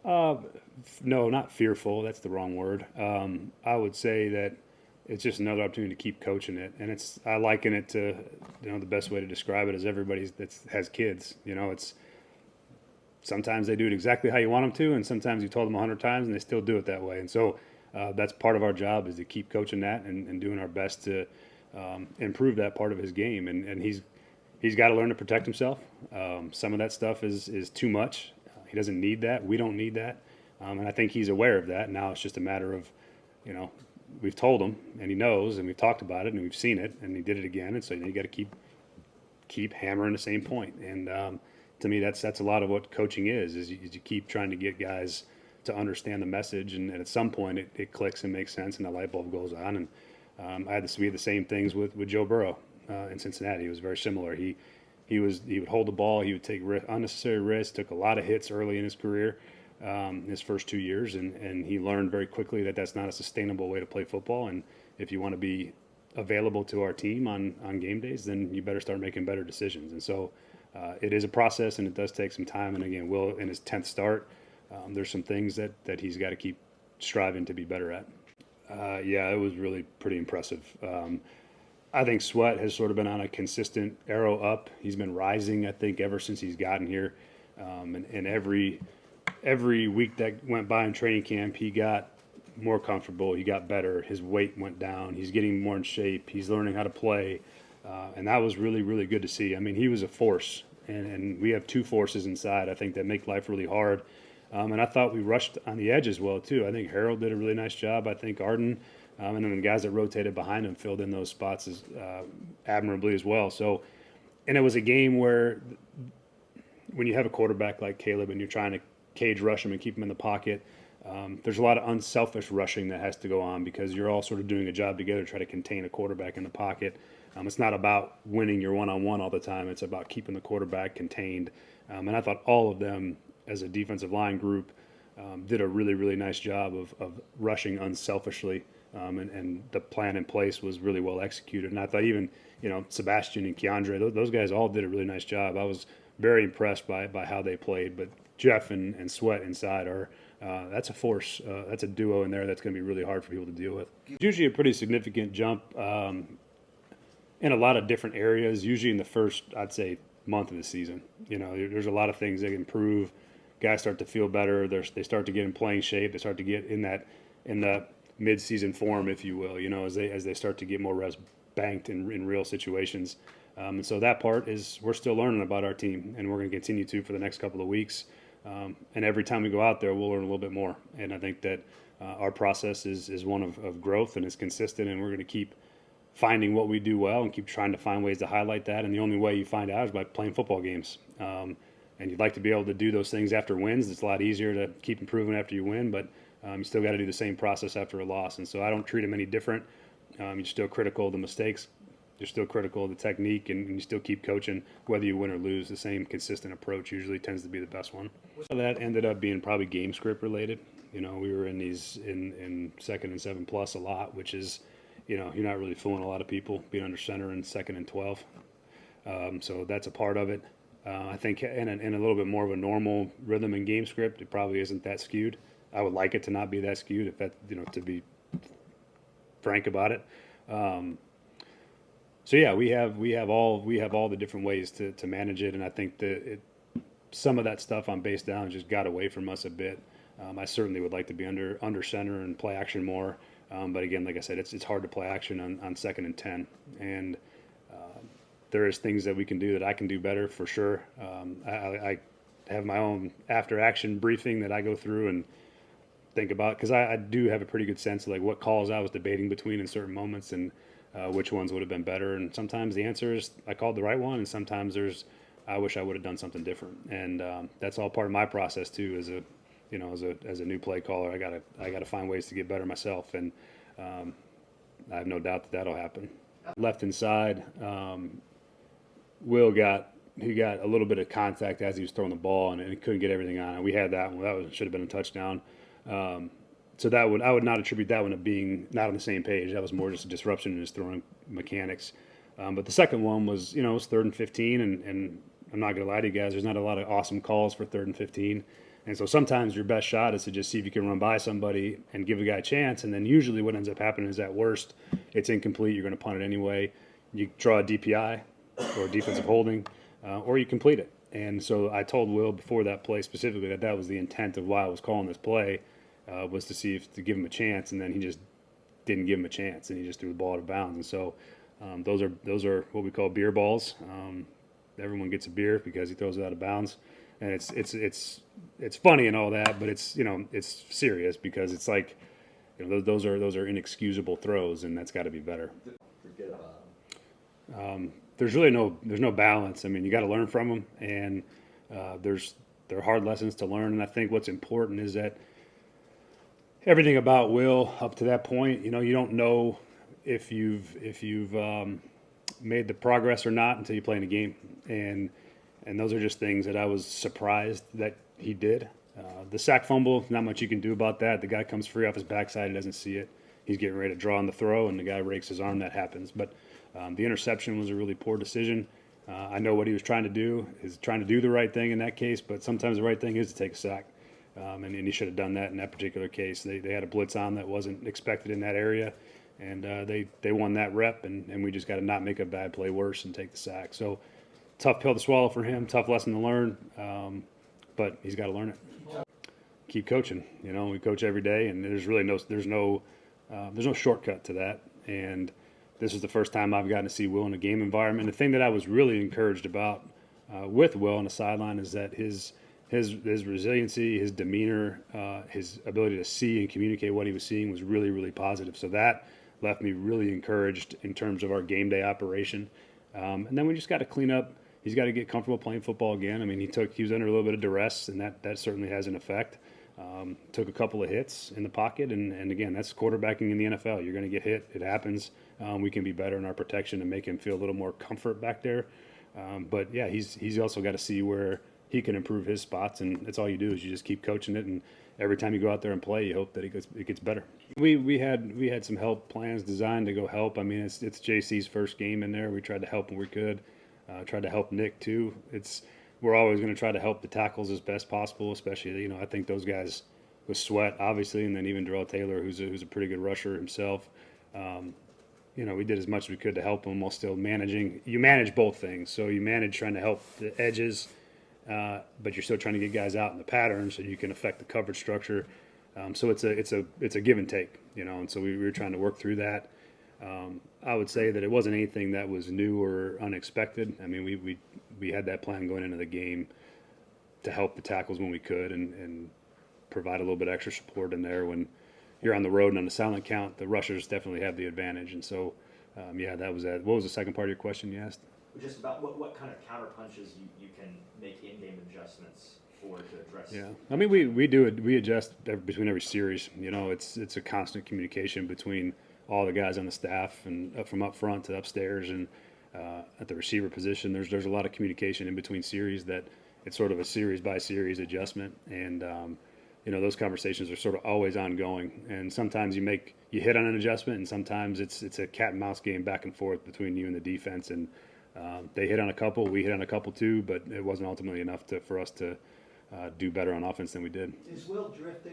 Uh, no, not fearful. That's the wrong word. I would say that it's just another opportunity to keep coaching it, and I liken it to, the best way to describe it is everybody that has kids. It's sometimes they do it exactly how you want them to, and sometimes you told them 100 times and they still do it that way. And so that's part of our job is to keep coaching that and doing our best to improve that part of his game. And he's got to learn to protect himself. Some of that stuff is too much. He doesn't need that. We don't need that. And I think he's aware of that. Now it's just a matter of, we've told him and he knows, and we've talked about it and we've seen it, and he did it again. And so you got to keep hammering the same point. And to me, that's a lot of what coaching is you keep trying to get guys to understand the message, and at some point it clicks and makes sense, and the light bulb goes on. And we had the same things with Joe Burrow in Cincinnati. It was very similar. He would hold the ball, he would take unnecessary risks, took a lot of hits early in his career, his first 2 years, and he learned very quickly that that's not a sustainable way to play football. And if you want to be available to our team on game days, then you better start making better decisions. And so it is a process, and it does take some time. And again, Will, in his 10th start, there's some things that he's got to keep striving to be better at. Yeah, it was really pretty impressive. I think Sweat has sort of been on a consistent arrow up. He's been rising, I think, ever since he's gotten here. And every week that went by in training camp, he got more comfortable. He got better. His weight went down. He's getting more in shape. He's learning how to play. And that was really, really good to see. I mean, he was a force. And we have two forces inside, I think, that make life really hard. And I thought we rushed on the edge as well, too. I think Harold did a really nice job. I think Arden, and then the guys that rotated behind him filled in those spots admirably as well. So, and it was a game where when you have a quarterback like Caleb and you're trying to cage rush him and keep him in the pocket, there's a lot of unselfish rushing that has to go on because you're all sort of doing a job together to try to contain a quarterback in the pocket. It's not about winning your one-on-one all the time. It's about keeping the quarterback contained. And I thought all of them as a defensive line group did a really, really nice job of rushing unselfishly. And the plan in place was really well executed. And I thought even, Sebastian and Keandre, those guys all did a really nice job. I was very impressed by how they played. But Jeff and Sweat inside that's a force. That's a duo in there that's going to be really hard for people to deal with. It's usually a pretty significant jump in a lot of different areas, usually in the first, I'd say, month of the season. There's a lot of things that improve. Guys start to feel better. They start to get in playing shape. They start to get in the mid-season form, if you will, as they start to get more reps banked in real situations. And so that part is we're still learning about our team, and we're going to continue to for the next couple of weeks. And every time we go out there, we'll learn a little bit more. And I think that our process is one of growth and is consistent, and we're going to keep finding what we do well and keep trying to find ways to highlight that. And the only way you find out is by playing football games. And you'd like to be able to do those things after wins. It's a lot easier to keep improving after you win, but you still got to do the same process after a loss. And so I don't treat them any different. You're still critical of the mistakes. You're still critical of the technique, and you still keep coaching whether you win or lose. The same consistent approach usually tends to be the best one. So that ended up being probably game script related. We were in these in 2nd and 7+ a lot, which is, you're not really fooling a lot of people being under center in 2nd and 12. So that's a part of it. I think in a little bit more of a normal rhythm and game script, it probably isn't that skewed. I would like it to not be that skewed, if that, to be frank about it. So yeah, we have all the different ways to manage it, and I think that some of that stuff on base down just got away from us a bit. I certainly would like to be under center and play action more, but again, like I said, it's hard to play action on 2nd and 10, and there is things that we can do that I can do better for sure. I have my own after action briefing that I go through and think about, because I do have a pretty good sense of like what calls I was debating between in certain moments and which ones would have been better. And sometimes the answer is I called the right one, and sometimes I wish I would have done something different. And that's all part of my process too. As a new play caller, I gotta find ways to get better myself, and I have no doubt that that'll happen. Left inside, Will got a little bit of contact as he was throwing the ball, and he couldn't get everything on. And we had that one. Should have been a touchdown. So I would not attribute that one to being not on the same page. That was more just a disruption in his throwing mechanics. But the second one was, it was 3rd and 15, and I'm not going to lie to you guys, there's not a lot of awesome calls for 3rd and 15. And so sometimes your best shot is to just see if you can run by somebody and give the guy a chance. And then usually what ends up happening is at worst, it's incomplete. You're going to punt it anyway. You draw a DPI or defensive holding, or you complete it. And so I told Will before that play specifically that that was the intent of why I was calling this play, was to see if to give him a chance. And then he just didn't give him a chance, and he just threw the ball out of bounds. And so those are what we call beer balls. Everyone gets a beer because he throws it out of bounds. And it's funny and all that, but it's it's serious because it's like those are inexcusable throws, and that's got to be better. Forget about them. There's no balance. I mean, you got to learn from them, and there are hard lessons to learn. And I think what's important is that everything about Will up to that point, you don't know if you've made the progress or not until you play in a game, and those are just things that I was surprised that he did. The sack fumble, not much you can do about that. The guy comes free off his backside, he doesn't see it. He's getting ready to draw on the throw, and the guy rakes his arm. That happens. But the interception was a really poor decision. I know what he was trying to do. He's trying to do the right thing in that case, but sometimes the right thing is to take a sack. And he should have done that in that particular case. They had a blitz on that wasn't expected in that area, and they won that rep, and we just got to not make a bad play worse and take the sack. So tough pill to swallow for him, tough lesson to learn, but he's got to learn it. Keep coaching. We coach every day, and there's really there's no shortcut to that. And this is the first time I've gotten to see Will in a game environment. The thing that I was really encouraged about with Will on the sideline is that his resiliency, his demeanor, his ability to see and communicate what he was seeing was really, really positive. So that left me really encouraged in terms of our game day operation. And then we just got to clean up. He's got to get comfortable playing football again. I mean, he was under a little bit of duress, and that certainly has an effect. Took a couple of hits in the pocket, and again, that's quarterbacking in the NFL. You're going to get hit. It happens. We can be better in our protection and make him feel a little more comfort back there. But yeah, he's also got to see where he can improve his spots, and that's all you do is you just keep coaching it, and every time you go out there and play, you hope that it gets better. We had some help plans designed to go help. I mean, it's JC's first game in there. We tried to help when we could. Tried to help Nick too. We're always going to try to help the tackles as best possible, especially I think those guys with Sweat obviously, and then even Darrell Taylor, who's a pretty good rusher himself. We did as much as we could to help them while still managing. You manage both things, so you manage trying to help the edges. But you're still trying to get guys out in the pattern so you can affect the coverage structure. So it's a give and take, and so we were trying to work through that. I would say that it wasn't anything that was new or unexpected. I mean, we had that plan going into the game to help the tackles when we could and provide a little bit extra support in there. When you're on the road and on the silent count, the rushers definitely have the advantage. And so, that was that. What was the second part of your question you asked? Just about what kind of counter punches you can make in-game adjustments for to address. Yeah, I mean we do it. We adjust between every series. It's a constant communication between all the guys on the staff and from up front to upstairs and at the receiver position. There's a lot of communication in between series that it's sort of a series by series adjustment, and those conversations are sort of always ongoing. And sometimes you hit on an adjustment, and sometimes it's a cat and mouse game back and forth between you and the defense. And they hit on a couple, we hit on a couple too, but it wasn't ultimately enough for us to do better on offense than we did. Is Will drifting?